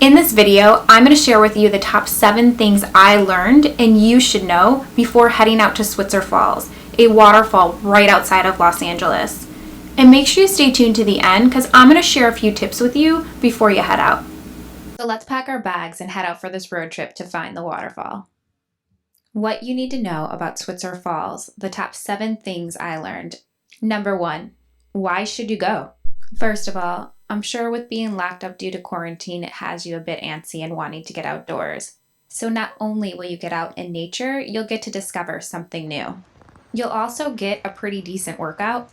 In this video, I'm going to share with you the top 7 things I learned and you should know before heading out to Switzer Falls, a waterfall right outside of Los Angeles. And make sure you stay tuned to the end because I'm going to share a few tips with you before you head out. So let's pack our bags and head out for this road trip to find the waterfall. What you need to know about Switzer Falls, the top 7 things I learned. Number 1, why should you go? First of all, I'm sure with being locked up due to quarantine, it has you a bit antsy and wanting to get outdoors. So not only will you get out in nature, you'll get to discover something new. You'll also get a pretty decent workout,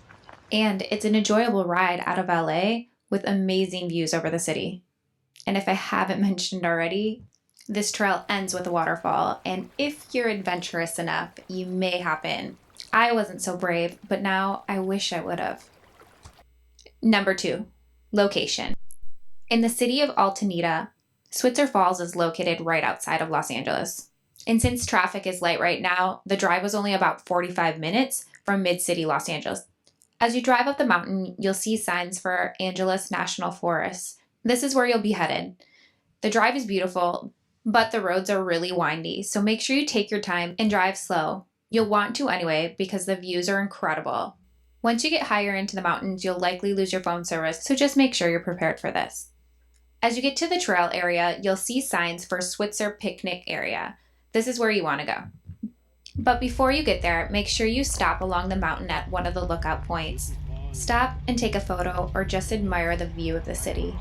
and it's an enjoyable ride out of LA with amazing views over the city. And if I haven't mentioned already, this trail ends with a waterfall, and if you're adventurous enough, you may hop in. I wasn't so brave, but now I wish I would have. Number 2. Location. In the city of Altamira, Switzer Falls is located right outside of Los Angeles. And since traffic is light right now, the drive was only about 45 minutes from mid-city Los Angeles. As you drive up the mountain, you'll see signs for Angeles National Forest. This is where you'll be headed. The drive is beautiful, but the roads are really windy, so make sure you take your time and drive slow. You'll want to anyway because the views are incredible. Once you get higher into the mountains, you'll likely lose your phone service, so just make sure you're prepared for this. As you get to the trail area, you'll see signs for Switzer Picnic Area. This is where you want to go. But before you get there, make sure you stop along the mountain at one of the lookout points. Stop and take a photo or just admire the view of the city.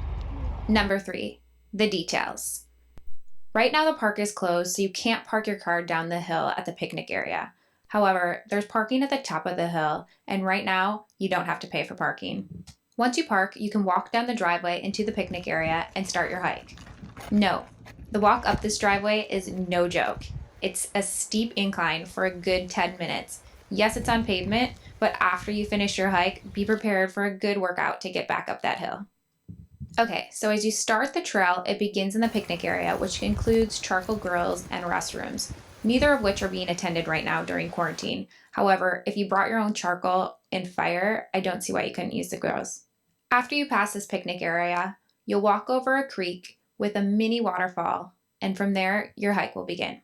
Number 3, the details. Right now the park is closed, so you can't park your car down the hill at the picnic area. However, there's parking at the top of the hill, and right now, you don't have to pay for parking. Once you park, you can walk down the driveway into the picnic area and start your hike. Note, the walk up this driveway is no joke. It's a steep incline for a good 10 minutes. Yes, it's on pavement, but after you finish your hike, be prepared for a good workout to get back up that hill. Okay, so as you start the trail, it begins in the picnic area, which includes charcoal grills and restrooms, neither of which are being attended right now during quarantine. However, if you brought your own charcoal and fire, I don't see why you couldn't use the grills. After you pass this picnic area, you'll walk over a creek with a mini waterfall, and from there, your hike will begin.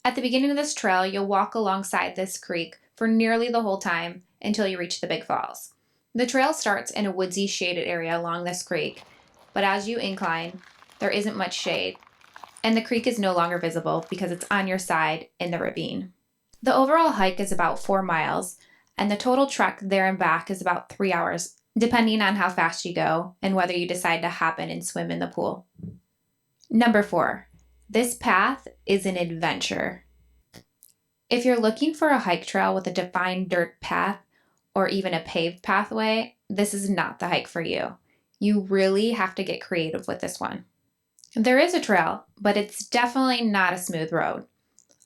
At the beginning of this trail, you'll walk alongside this creek for nearly the whole time until you reach the big falls. The trail starts in a woodsy shaded area along this creek, but as you incline, there isn't much shade, and the creek is no longer visible because it's on your side in the ravine. The overall hike is about 4 miles, and the total trek there and back is about 3 hours, depending on how fast you go and whether you decide to hop in and swim in the pool. Number 4, this path is an adventure. If you're looking for a hike trail with a defined dirt path or even a paved pathway, this is not the hike for you. You really have to get creative with this one. There is a trail, but it's definitely not a smooth road.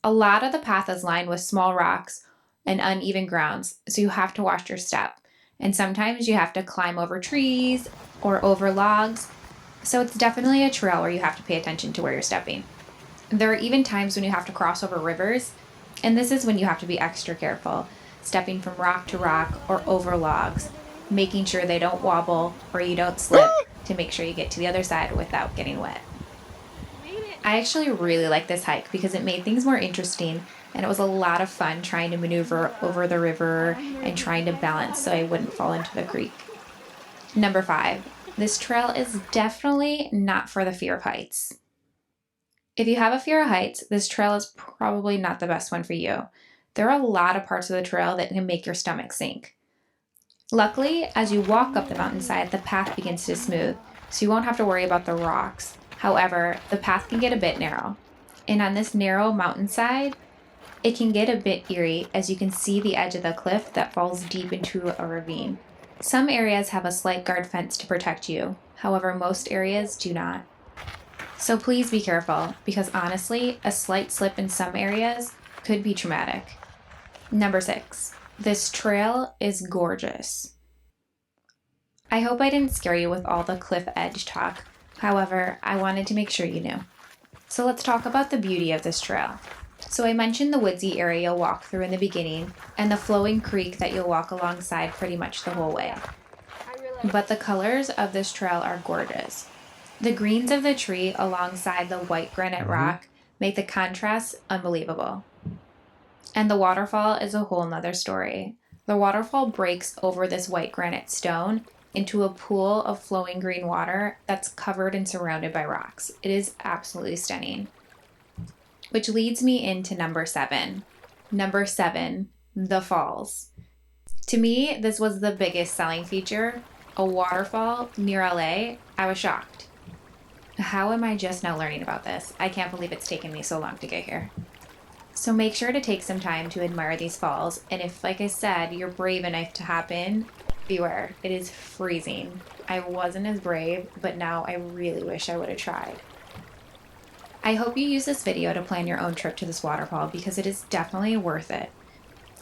A lot of the path is lined with small rocks and uneven grounds, so you have to watch your step. And sometimes you have to climb over trees or over logs, so it's definitely a trail where you have to pay attention to where you're stepping. There are even times when you have to cross over rivers, and this is when you have to be extra careful, stepping from rock to rock or over logs, making sure they don't wobble or you don't slip to make sure you get to the other side without getting wet. I actually really like this hike because it made things more interesting, and it was a lot of fun trying to maneuver over the river and trying to balance so I wouldn't fall into the creek. Number 5, this trail is definitely not for the fear of heights. If you have a fear of heights, this trail is probably not the best one for you. There are a lot of parts of the trail that can make your stomach sink. Luckily, as you walk up the mountainside, the path begins to smooth, so you won't have to worry about the rocks. However, the path can get a bit narrow. And on this narrow mountainside, it can get a bit eerie as you can see the edge of the cliff that falls deep into a ravine. Some areas have a slight guard fence to protect you. However, most areas do not. So please be careful, because honestly, a slight slip in some areas could be traumatic. Number 6. This trail is gorgeous. I hope I didn't scare you with all the cliff edge talk. However, I wanted to make sure you knew. So let's talk about the beauty of this trail. So I mentioned the woodsy area you'll walk through in the beginning and the flowing creek that you'll walk alongside pretty much the whole way. But the colors of this trail are gorgeous. The greens of the tree alongside the white granite rock make the contrast unbelievable. And the waterfall is a whole nother story. The waterfall breaks over this white granite stone into a pool of flowing green water that's covered and surrounded by rocks. It is absolutely stunning. Which leads me into number 7. Number 7, the falls. To me, this was the biggest selling feature. A waterfall near LA. I was shocked. How am I just now learning about this? I can't believe it's taken me so long to get here. So make sure to take some time to admire these falls, and if, like I said, you're brave enough to hop in, beware. It is freezing. I wasn't as brave, but now I really wish I would have tried. I hope you use this video to plan your own trip to this waterfall because it is definitely worth it.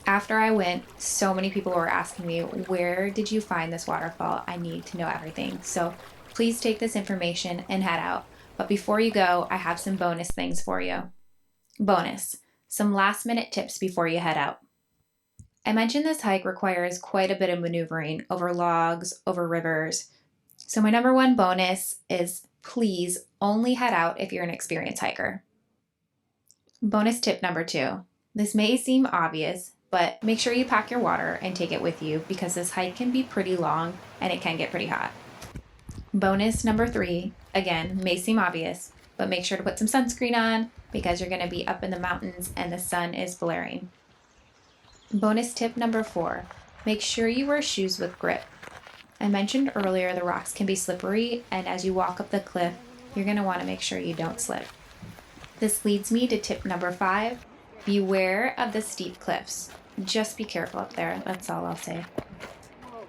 After I went, so many people were asking me, where did you find this waterfall? I need to know everything. So please take this information and head out. But before you go, I have some bonus things for you. Bonus. Some last minute tips before you head out. I mentioned this hike requires quite a bit of maneuvering over logs, over rivers. So my number 1 bonus is please only head out if you're an experienced hiker. Bonus tip number 2. This may seem obvious, but make sure you pack your water and take it with you because this hike can be pretty long and it can get pretty hot. Bonus number 3, again, may seem obvious, but make sure to put some sunscreen on because you're going to be up in the mountains and the sun is blaring. Bonus tip number 4, make sure you wear shoes with grip. I mentioned earlier the rocks can be slippery, and as you walk up the cliff, you're going to want to make sure you don't slip. This leads me to tip number 5, beware of the steep cliffs. Just be careful up there, that's all I'll say.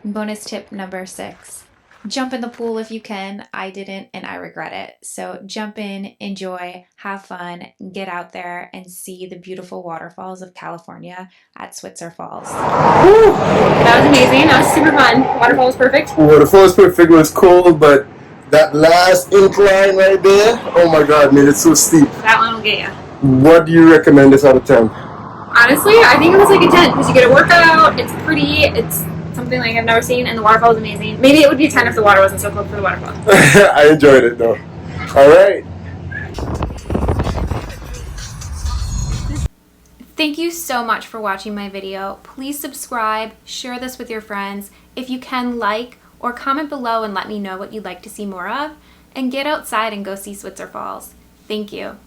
Bonus tip number 6, jump in the pool if you can. I didn't and I regret it. So jump in, enjoy, have fun, get out there and see the beautiful waterfalls of California at Switzer Falls. Woo! That was amazing. That was super fun. Waterfall was perfect. Waterfall was perfect. It was cold, but that last incline right there, oh my god, made it so steep. That one will get you. What do you recommend this out of 10? Honestly, I think it was like a 10 because you get a workout, it's pretty, it's something like I've never seen, and the waterfall is amazing. Maybe it would be a 10 if the water wasn't so cold for the waterfall. I enjoyed it though. Alright. Thank you so much for watching my video. Please subscribe, share this with your friends. If you can, like or comment below and let me know what you'd like to see more of. And get outside and go see Switzer Falls. Thank you.